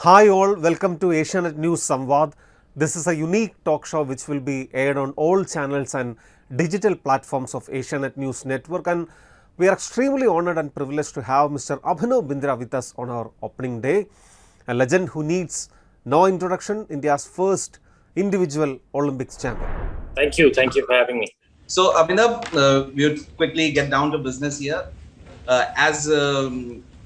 Hi all, welcome to Asianet News Samvad. This is a unique talk show which will be aired on all channels and digital platforms of Asianet News Network, and we are extremely honored and privileged to have Mr. Abhinav Bindra with us on our opening day, a legend who needs no introduction, India's first individual Olympics champion. Thank you for having me. So Abhinav, we'll quickly get down to business here. As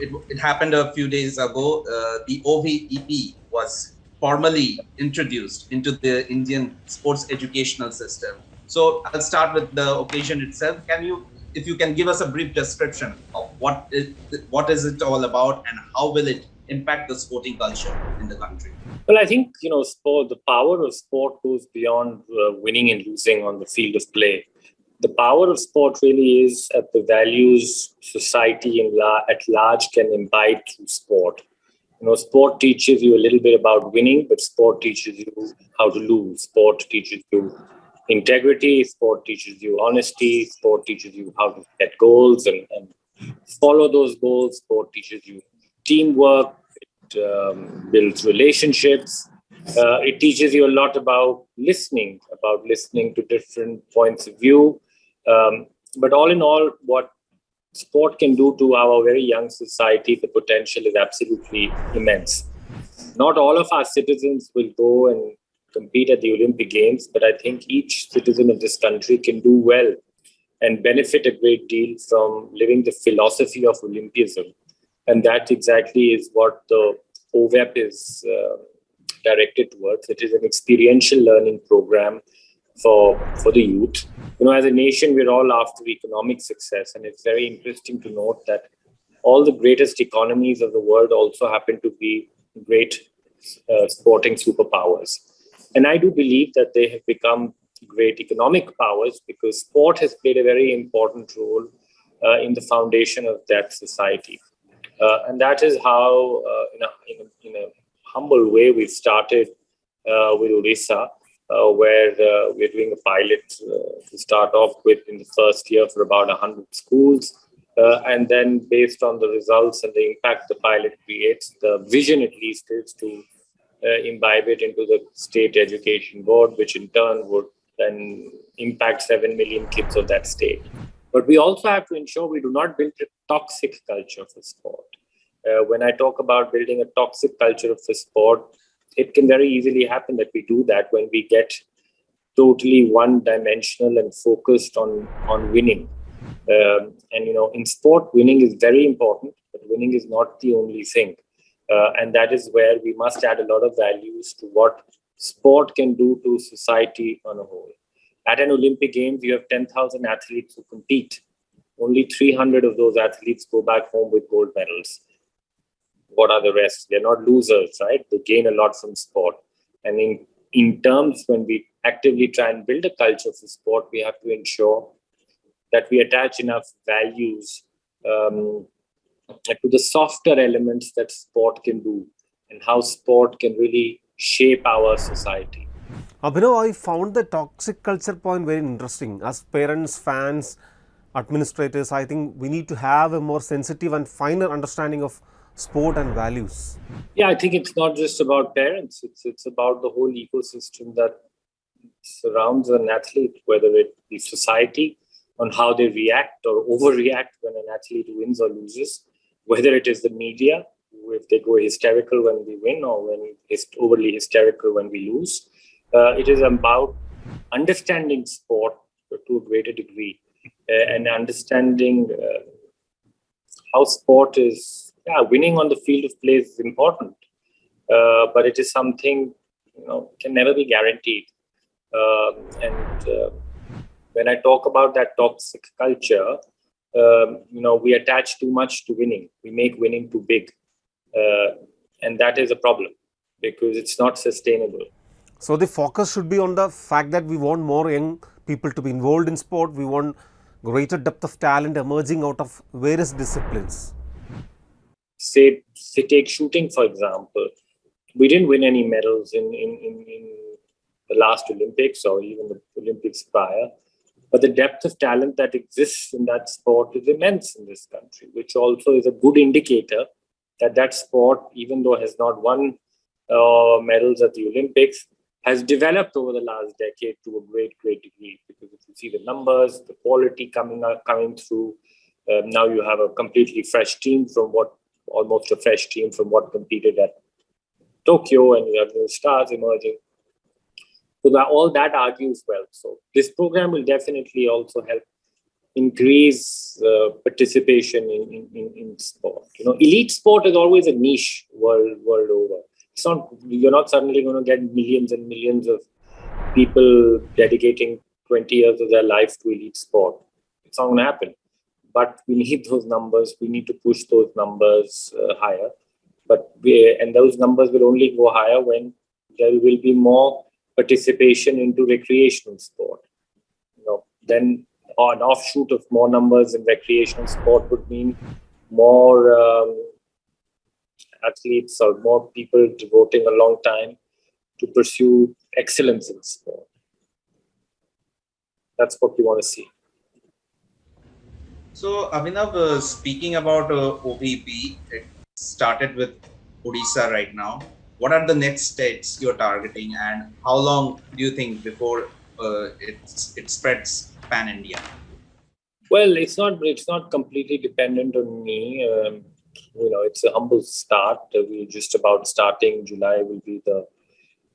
it happened a few days ago, the OVEP was formally introduced into the Indian sports educational system. So I'll start with the occasion itself. If you can give us a brief description of what is it all about and how will it impact the sporting culture in the country? Well, I think, sport, the power of sport goes beyond winning and losing on the field of play. The power of sport really is at the values society at large can imbibe through sport. Sport teaches you a little bit about winning, but sport teaches you how to lose. Sport teaches you integrity. Sport teaches you honesty. Sport teaches you how to set goals and follow those goals. Sport teaches you teamwork. It builds relationships. It teaches you a lot about listening to different points of view. But all in all, what sport can do to our very young society, the potential is absolutely immense. Not all of our citizens will go and compete at the Olympic Games, but I think each citizen of this country can do well and benefit a great deal from living the philosophy of Olympism. And that exactly is what the OVEP is directed towards. It is an experiential learning program for the youth. As a nation, we're all after economic success, and it's very interesting to note that all the greatest economies of the world also happen to be great sporting superpowers. And I do believe that they have become great economic powers because sport has played a very important role in the foundation of that society. And that is how, in a humble way, we've started with Odisha, where we're doing a pilot to start off with in the first year for about 100 schools. And then based on the results and the impact the pilot creates, the vision at least is to imbibe it into the state education board, which in turn would then impact 7 million kids of that state. But we also have to ensure we do not build a toxic culture for sport. When I talk about building a toxic culture for sport, it can very easily happen that we do that when we get totally one-dimensional and focused on winning. In sport, winning is very important, but winning is not the only thing. And that is where we must add a lot of values to what sport can do to society on a whole. At an Olympic Games, you have 10,000 athletes who compete. Only 300 of those athletes go back home with gold medals. What are the rest? They're not losers, right? They gain a lot from sport. And in terms, when we actively try and build a culture for sport, we have to ensure that we attach enough values to the softer elements that sport can do and how sport can really shape our society. Abhinav, I found the toxic culture point very interesting. As parents, fans, administrators, I think we need to have a more sensitive and finer understanding of sport and values. Yeah, I think it's not just about parents. It's about the whole ecosystem that surrounds an athlete, whether it be society, on how they react or overreact when an athlete wins or loses, whether it is the media, if they go hysterical when we win or when it's overly hysterical when we lose. It is about understanding sport to a greater degree and understanding how sport is. Winning on the field of play is important, but it is something can never be guaranteed. When I talk about that toxic culture, we attach too much to winning. We make winning too big, and that is a problem because it's not sustainable. So the focus should be on the fact that we want more young people to be involved in sport. We want greater depth of talent emerging out of various disciplines. Say take shooting, for example. We didn't win any medals in the last Olympics or even the Olympics prior. But the depth of talent that exists in that sport is immense in this country, which also is a good indicator that sport, even though has not won medals at the Olympics has developed over the last decade to a great degree. Because if you see the numbers, the quality coming through, now you have a completely fresh team almost a fresh team from what competed at Tokyo, and you have new stars emerging. So all that argues well. So this program will definitely also help increase participation in sport. Elite sport is always a niche world over. You're not suddenly going to get millions and millions of people dedicating 20 years of their life to elite sport. It's not going to happen. But we need those numbers. We need to push those numbers higher. And those numbers will only go higher when there will be more participation into recreational sport. Then an offshoot of more numbers in recreational sport would mean more athletes or more people devoting a long time to pursue excellence in sport. That's what we want to see. So, Abhinav, speaking about OVEP, it started with Odisha right now. What are the next states you're targeting, and how long do you think before it spreads pan-India? Well, it's not completely dependent on me. It's a humble start. We're just about starting. July will be the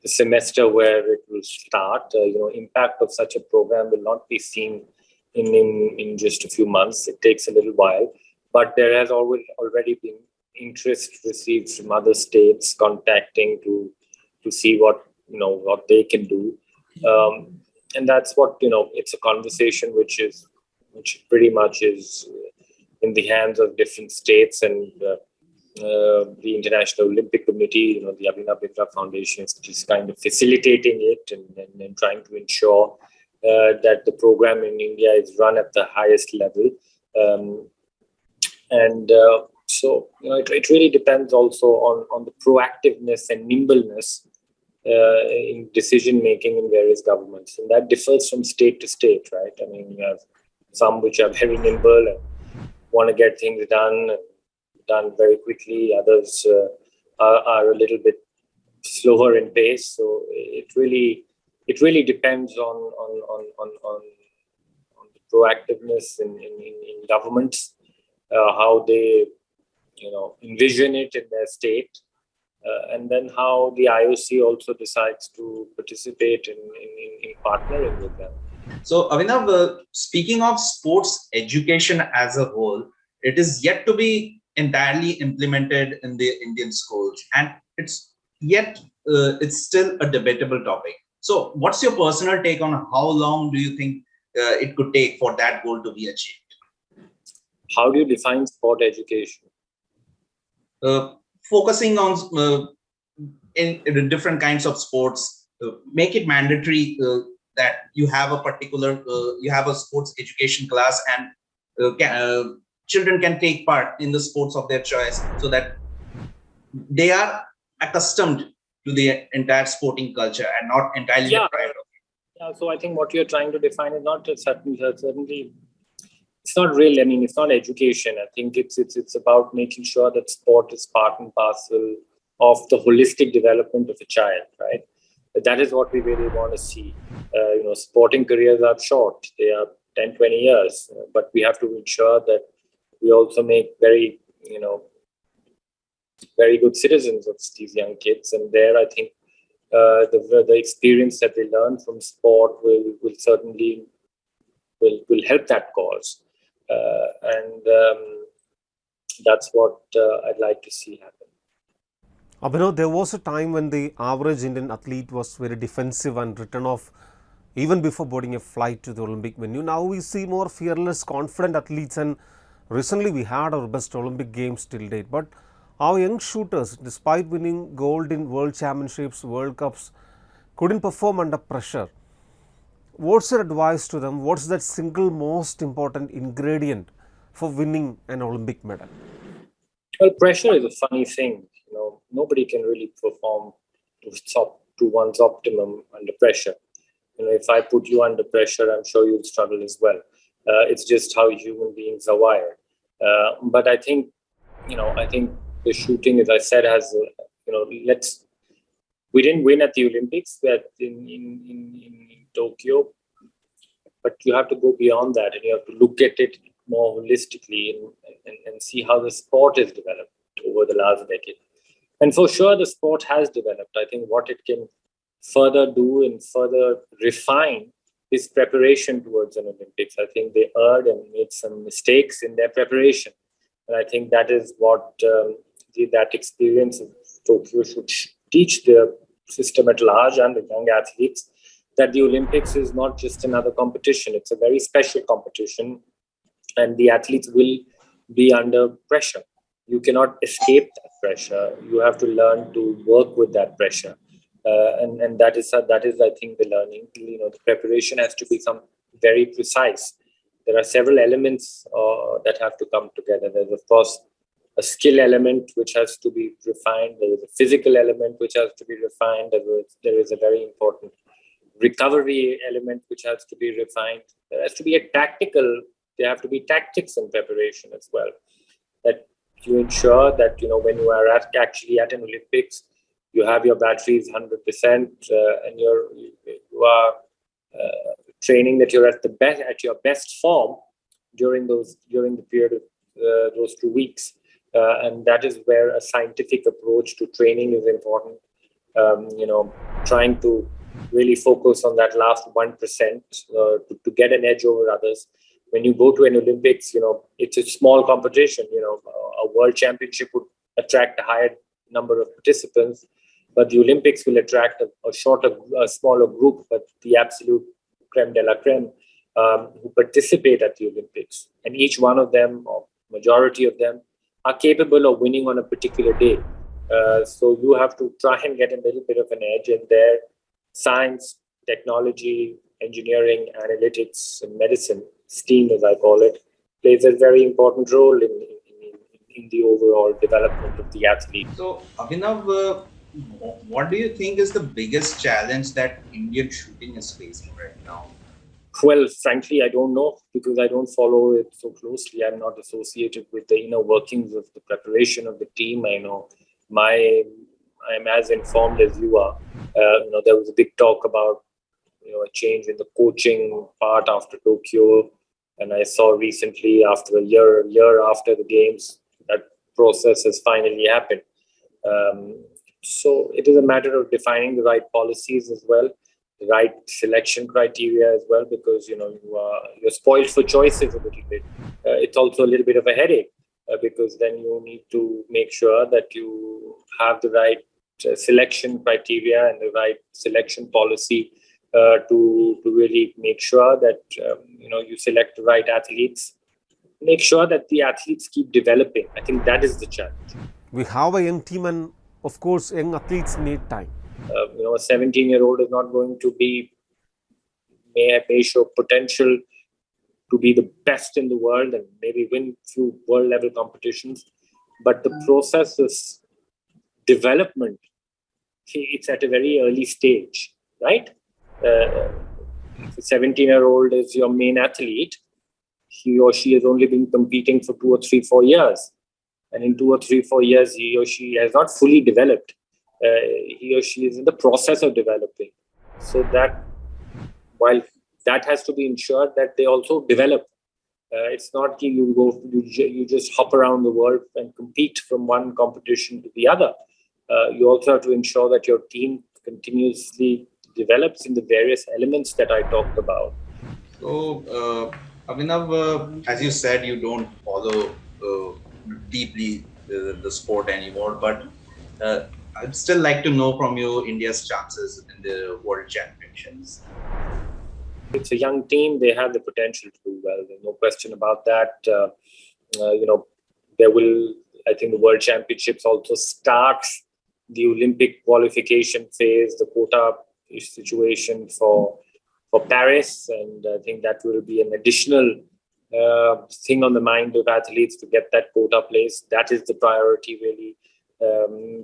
semester where it will start. Impact of such a program will not be seen in just a few months. It takes a little while, but there has already been interest received from other states contacting to see what they can do, and that's what it's a conversation which pretty much is in the hands of different states and the International Olympic Committee. The Abhinav Bindra Foundation is just kind of facilitating it and trying to ensure that the program in India is run at the highest level. So it really depends also on the proactiveness and nimbleness in decision making in various governments, and that differs from state to state, right? I mean, you have some which are very nimble and want to get things done very quickly. Others are a little bit slower in pace. So it really depends on the proactiveness in governments, how they envision it in their state, and then how the IOC also decides to participate in partnering with them. So, Abhinav, speaking of sports education as a whole, it is yet to be entirely implemented in the Indian schools, and it's still a debatable topic. So, what's your personal take on how long do you think it could take for that goal to be achieved? How do you define sport education? Focusing on in different kinds of sports, make it mandatory that you have a sports education class, and children can take part in the sports of their choice, so that they are accustomed to the entire sporting culture and not entirely deprived of it. Yeah, so I think what you're trying to define is not certainly. It's not real. I mean, it's not education. I think it's about making sure that sport is part and parcel of the holistic development of a child, right? That is what we really want to see. Sporting careers are short. They are 10, 20 years. But we have to ensure that we also make very good citizens of these young kids. And there, I think the experience that they learn from sport will certainly will help that cause. That's what I'd like to see happen. Abhinav, there was a time when the average Indian athlete was very defensive and written off even before boarding a flight to the Olympic venue. Now we see more fearless, confident athletes, and recently we had our best Olympic Games till date. But our young shooters, despite winning gold in World Championships, World Cups, couldn't perform under pressure. What's your advice to them? What's that single most important ingredient for winning an Olympic medal? Well, pressure is a funny thing. Nobody can really perform to one's optimum under pressure. If I put you under pressure, I'm sure you'll struggle as well. It's just how human beings are wired. But I think the shooting, as I said, has let's We didn't win at the Olympics in Tokyo, but you have to go beyond that, and you have to look at it more holistically and see how the sport has developed over the last decade. And for sure, the sport has developed. I think what it can further do and further refine is preparation towards an Olympics. I think they erred and made some mistakes in their preparation. And I think that is what that experience of Tokyo should teach the system at large and the young athletes, that the Olympics is not just another competition. It's a very special competition, and the athletes will be under pressure. You cannot escape that pressure. You have to learn to work with that pressure. And that is, I think, the learning. The preparation has to become very precise. There are several elements that have to come together. There's, of course, a skill element which has to be refined. There is a physical element which has to be refined. There is a very important recovery element which has to be refined. There has to be there have to be tactics in preparation as well. That you ensure that, when you are actually at an Olympics, you have your batteries 100%, and you are training that you're at your best form during the period of those 2 weeks. And that is where a scientific approach to training is important. Trying to really focus on that last 1% to get an edge over others. When you go to an Olympics, it's a small competition. A world championship would attract a higher number of participants, but the Olympics will attract a smaller group, but the absolute creme de la creme who participate at the Olympics. And each one of them, or majority of them, are capable of winning on a particular day. So you have to try and get a little bit of an edge in there. Science, technology, engineering, analytics, and medicine, STEAM as I call it, plays a very important role in the overall development of the athlete. So, Abhinav, what do you think is the biggest challenge that Indian shooting is facing right now? Well, frankly, I don't know, because I don't follow it so closely. I'm not associated with the inner workings of the preparation of the team. I know I'm as informed as you are. There was a big talk about a change in the coaching part after Tokyo, and I saw recently, after a year after the games, that process has finally happened. So it is a matter of defining the right policies as well, the right selection criteria as well, because you're spoiled for choices a little bit. It's also a little bit of a headache, because then you need to make sure that you have the right selection criteria and the right selection policy to really make sure that you select the right athletes. Make sure that the athletes keep developing. I think that is the challenge. We have a young team, and of course, young athletes need time. A 17-year-old is not going to may show potential to be the best in the world and maybe win few world level competitions, but the process of development, it's at a very early stage, right? If a 17-year-old is your main athlete, he or she has only been competing for 2 or 3, 4 years. And in 2 or 3, 4 years, he or she has not fully developed. He or she is in the process of developing. So that, while that has to be ensured that they also develop. It's not you just hop around the world and compete from one competition to the other. You also have to ensure that your team continuously develops in the various elements that I talked about. So, Abhinav, as you said, you don't follow deeply the sport anymore, but I'd still like to know from you India's chances in the World Championships. It's a young team. They have the potential to do well. There's no question about that. I think the World Championships also starts the Olympic qualification phase, the quota situation for Paris. And I think that will be an additional thing on the mind of athletes to get that quota place. That is the priority, really.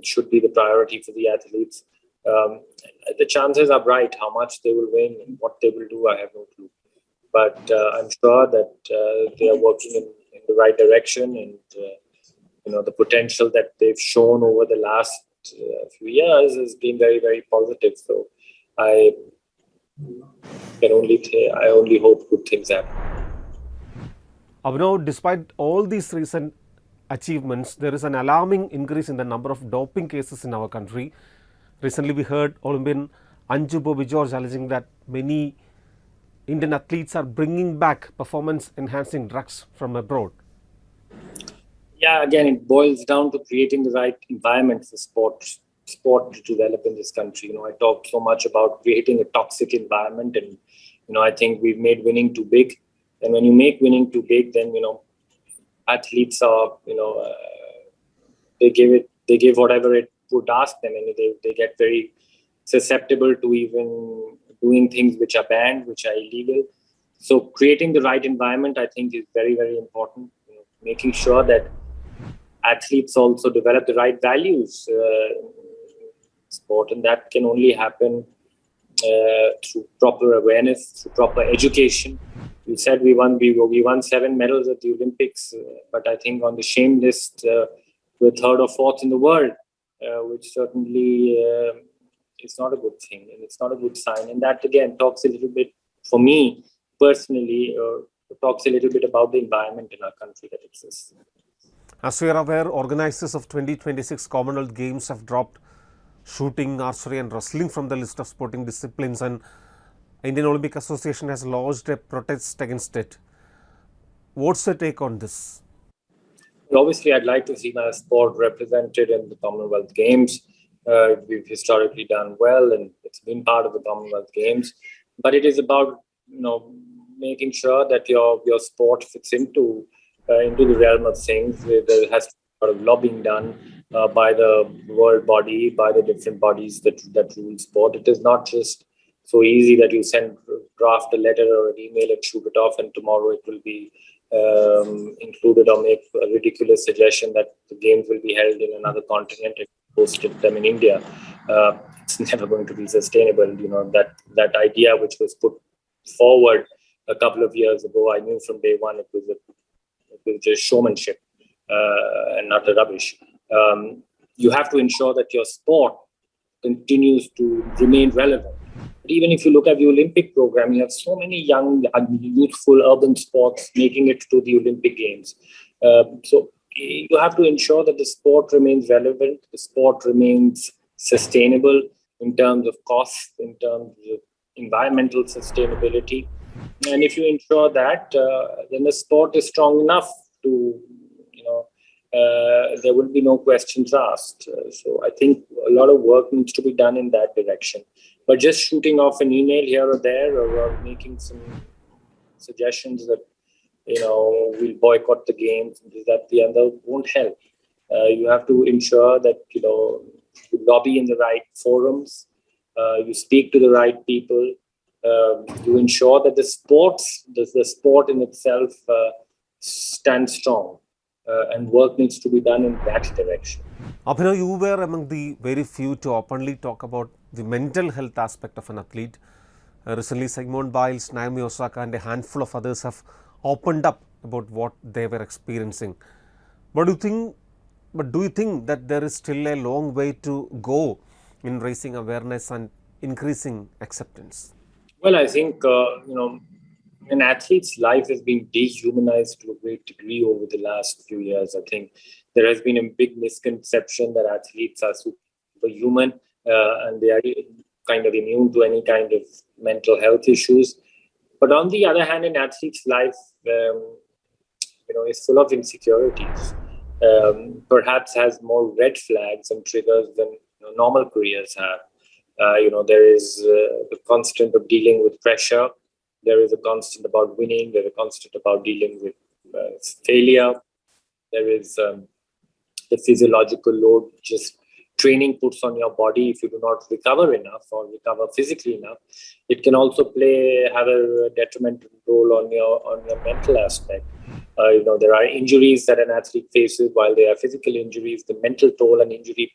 Should be the priority for the athletes. The chances are bright. How much they will win and what they will do, I have no clue. But I'm sure that they are working in the right direction, and the potential that they've shown over the last few years has been very, very positive. So I only hope good things happen. Abhinav, despite all these recent achievements, there is an alarming increase in the number of doping cases in our country. Recently, we heard Olympian Anju Bobby George alleging that many Indian athletes are bringing back performance enhancing drugs from abroad. Yeah, again, it boils down to creating the right environment for sport to develop in this country. I talked so much about creating a toxic environment, and I think we've made winning too big. And when you make winning too big, then athletes are they give whatever it would ask them, and they get very susceptible to even doing things which are banned, which are illegal. So creating the right environment, I think, is very, very important. Making sure that athletes also develop the right values in sport, and that can only happen through proper awareness, through proper education. You said we won 7 medals at the Olympics, but I think on the shame list we're third or fourth in the world, which certainly is not a good thing, and it's not a good sign. And that again talks a little bit, for me personally, talks a little bit about the environment in our country that exists. As we are aware, organizers of 2026 Commonwealth Games have dropped shooting, archery and wrestling from the list of sporting disciplines, and Indian Olympic Association has lodged a protest against it. What's your take on this? Well, obviously, I'd like to see my sport represented in the Commonwealth Games. We've historically done well, and it's been part of the Commonwealth Games. But it is about making sure that your sport fits into the realm of things. There has to be a lot of lobbying done by the world body, by the different bodies that rule sport. It is not just so easy that you draft a letter or an email and shoot it off, and tomorrow it will be included, or make a ridiculous suggestion that the games will be held in another continent and hosted them in India. It's never going to be sustainable. That idea which was put forward a couple of years ago, I knew from day one it was just showmanship and utter rubbish. You have to ensure that your sport continues to remain relevant. But even if you look at the Olympic program, you have so many young, youthful urban sports making it to the Olympic Games. So you have to ensure that the sport remains relevant, the sport remains sustainable in terms of cost, in terms of environmental sustainability. And if you ensure that, then the sport is strong enough to, there will be no questions asked. So I think a lot of work needs to be done in that direction. But just shooting off an email here or there, or making some suggestions that, we'll boycott the games, that the other won't help. You have to ensure that, you lobby in the right forums, you speak to the right people, you ensure that the sport in itself stands strong, and work needs to be done in that direction. Abhinav, you were among the very few to openly talk about the mental health aspect of an athlete. Recently, Simone Biles, Naomi Osaka and a handful of others have opened up about what they were experiencing. But do you think that there is still a long way to go in raising awareness and increasing acceptance? Well, I think, an athlete's life has been dehumanized to a great degree over the last few years. I think there has been a big misconception that athletes are superhuman and they are kind of immune to any kind of mental health issues. But on the other hand, an athlete's life, is full of insecurities. Perhaps has more red flags and triggers than normal careers have. There is the constant of dealing with pressure. There is a constant about winning. There is a constant about dealing with failure. There is the physiological load just training puts on your body. If you do not recover enough or recover physically enough, it can also have a detrimental role on your mental aspect. There are injuries that an athlete faces. While there are physical injuries, the mental toll an injury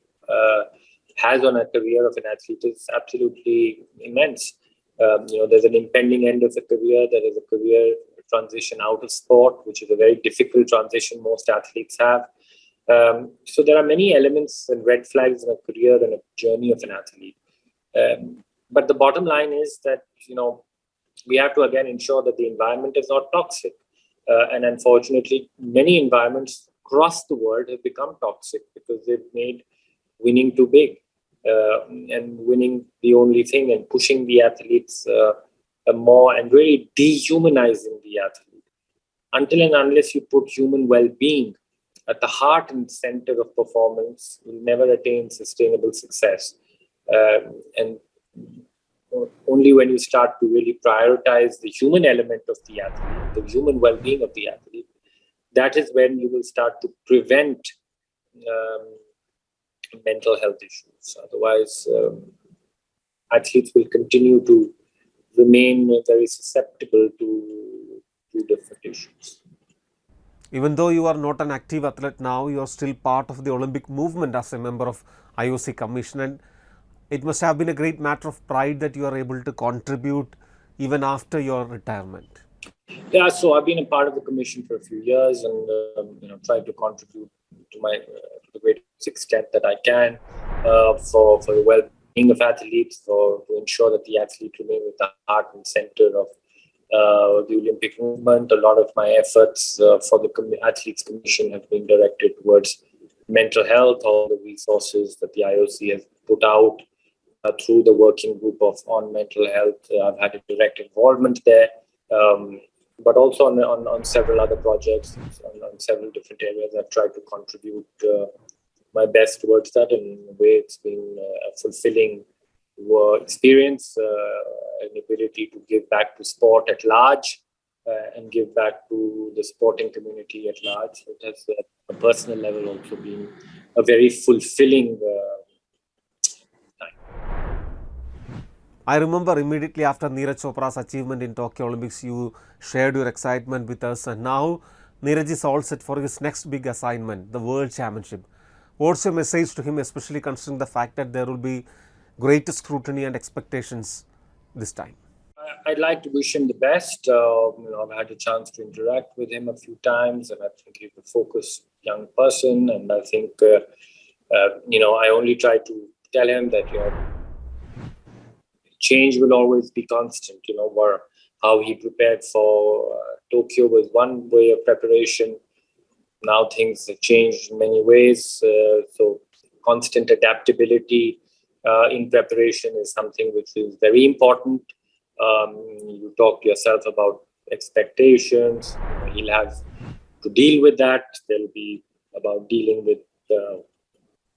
has on a career of an athlete is absolutely immense. There's an impending end of a career. There is a career transition out of sport, which is a very difficult transition most athletes have. So there are many elements and red flags in a career and a journey of an athlete. But the bottom line is that, we have to again ensure that the environment is not toxic. And unfortunately, many environments across the world have become toxic because they've made winning too big, and winning the only thing, and pushing the athletes more, and really dehumanizing the athlete. Until and unless you put human well-being at the heart and center of performance, you'll never attain sustainable success. And only when you start to really prioritize the human element of the athlete, the human well-being of the athlete, that is when you will start to prevent mental health issues. Otherwise, athletes will continue to remain very susceptible to different issues. Even though you are not an active athlete now, you are still part of the Olympic movement as a member of IOC Commission, and it must have been a great matter of pride that you are able to contribute even after your retirement. Yeah, so I've been a part of the commission for a few years, and tried to contribute to the greatest extent that I can for the well-being of athletes, to ensure that the athlete remain with the heart and center of the Olympic movement. A lot of my efforts for the Athletes Commission have been directed towards mental health. All the resources that the IOC has put out through the working group on mental health, I've had a direct involvement there, but also on several other projects, on several different areas. I've tried to contribute my best towards that, and in a way it's been a fulfilling experience, an ability to give back to sport at large, and give back to the sporting community at large. It has, at a personal level, also been a very fulfilling time. I remember immediately after Neeraj Chopra's achievement in Tokyo Olympics, you shared your excitement with us, and now Neeraj is all set for his next big assignment, the World Championship. What's your message to him, especially considering the fact that there will be greater scrutiny and expectations this time? I'd like to wish him the best. I've had a chance to interact with him a few times, and I think he's a focused young person. And I think, I only try to tell him that, change will always be constant. How he prepared for Tokyo was one way of preparation. Now things have changed in many ways. So constant adaptability in preparation is something which is very important. You talk to yourself about expectations. He'll have to deal with that. There'll be about dealing with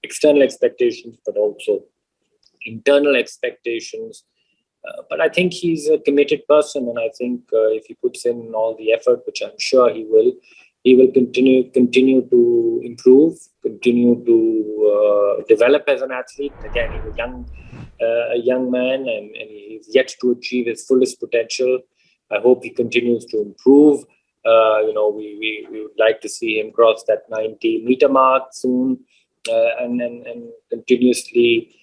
external expectations, but also internal expectations. But I think he's a committed person, and I think if he puts in all the effort, which I'm sure he will continue to improve, continue to develop as an athlete. Again, he's a young man, and he's yet to achieve his fullest potential. I hope he continues to improve. We would like to see him cross that 90-meter mark soon, and continuously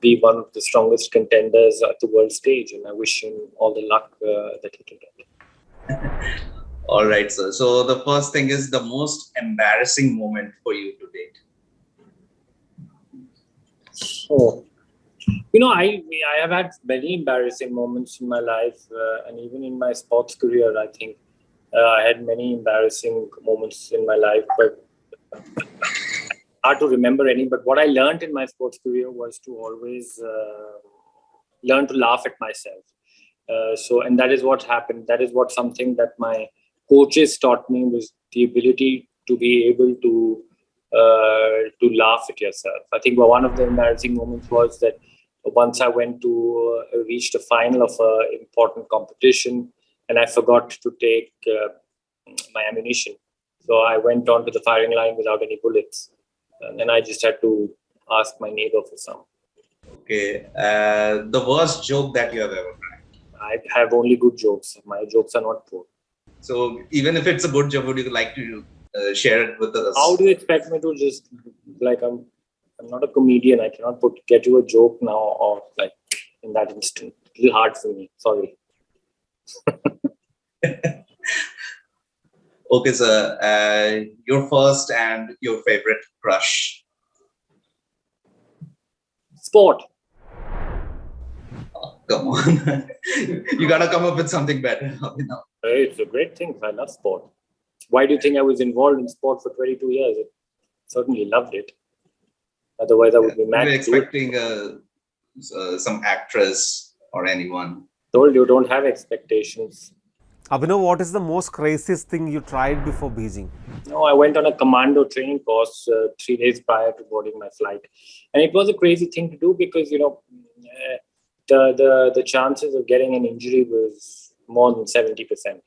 be one of the strongest contenders at the world stage. And I wish him all the luck that he can get. All right, sir. So the first thing is the most embarrassing moment for you to date. So, I have had many embarrassing moments in my life, and even in my sports career, I think I had many embarrassing moments in my life, but hard to remember any. But what I learned in my sports career was to always learn to laugh at myself. And that is what happened. That is something that my coaches taught me, was the ability to be able to laugh at yourself. I think one of the embarrassing moments was that once I went to reach the final of an important competition, and I forgot to take my ammunition. So I went on to the firing line without any bullets. And then I just had to ask my neighbor for some. Okay. The worst joke that you have ever cracked? I have only good jokes. My jokes are not poor. So even if it's a good joke, would you like to share it with us? How do you expect me to just, I'm not a comedian. I cannot get you a joke now or in that instant. It's a little hard for me. Sorry. Okay, sir. Your first and your favorite crush? Sport. Oh, come on. You gotta come up with something better. It's a great thing. I love sport. Why do you think I was involved in sport for 22 years? I certainly loved it. Otherwise, I would be mad. We're expecting some actress or anyone. Told you, don't have expectations. Abhinav, what is the most craziest thing you tried before Beijing? No, I went on a commando training course 3 days prior to boarding my flight, and it was a crazy thing to do because the chances of getting an injury was more than 70%,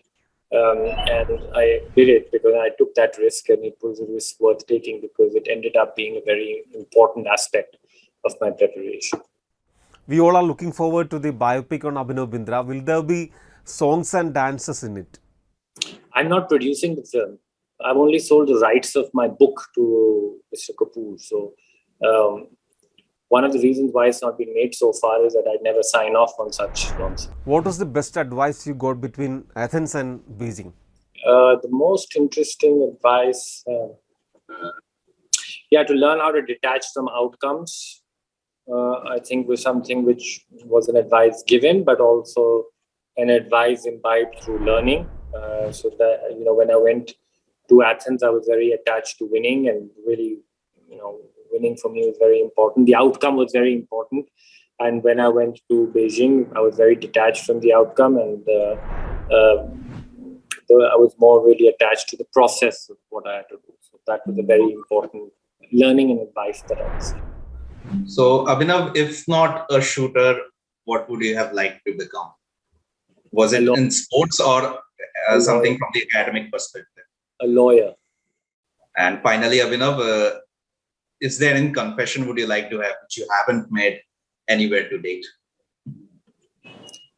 and I did it because I took that risk, and it was a risk worth taking because it ended up being a very important aspect of my preparation. We all are looking forward to the biopic on Abhinav Bindra. Will there be songs and dances in it? I'm not producing the film. I've only sold the rights of my book to Mr. Kapoor. So one of the reasons why it's not been made so far is that I'd never sign off on such nonsense. What was the best advice you got between Athens and Beijing? The most interesting advice, to learn how to detach from outcomes, I think was something which was an advice given, but also an advice imbibed through learning. So that, when I went to Athens, I was very attached to winning, and really, winning for me was very important. The outcome was very important. And when I went to Beijing, I was very detached from the outcome, and I was more really attached to the process of what I had to do. So that was a very important learning and advice that I was. So, Abhinav, if not a shooter, what would you have liked to become? Was it in sports or something from the academic perspective? A lawyer. And finally, Abhinav, is there any confession would you like to have which you haven't made anywhere to date?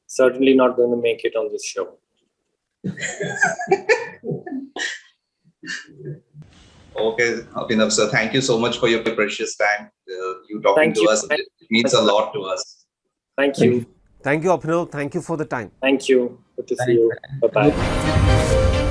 Certainly not going to make it on this show. Okay, Abhinav, sir, thank you so much for your precious time. You talking to us, it means a lot to us. Thank you. Thank you, Abhinav. Thank you for the time. Thank you. Good to see you. Bye-bye.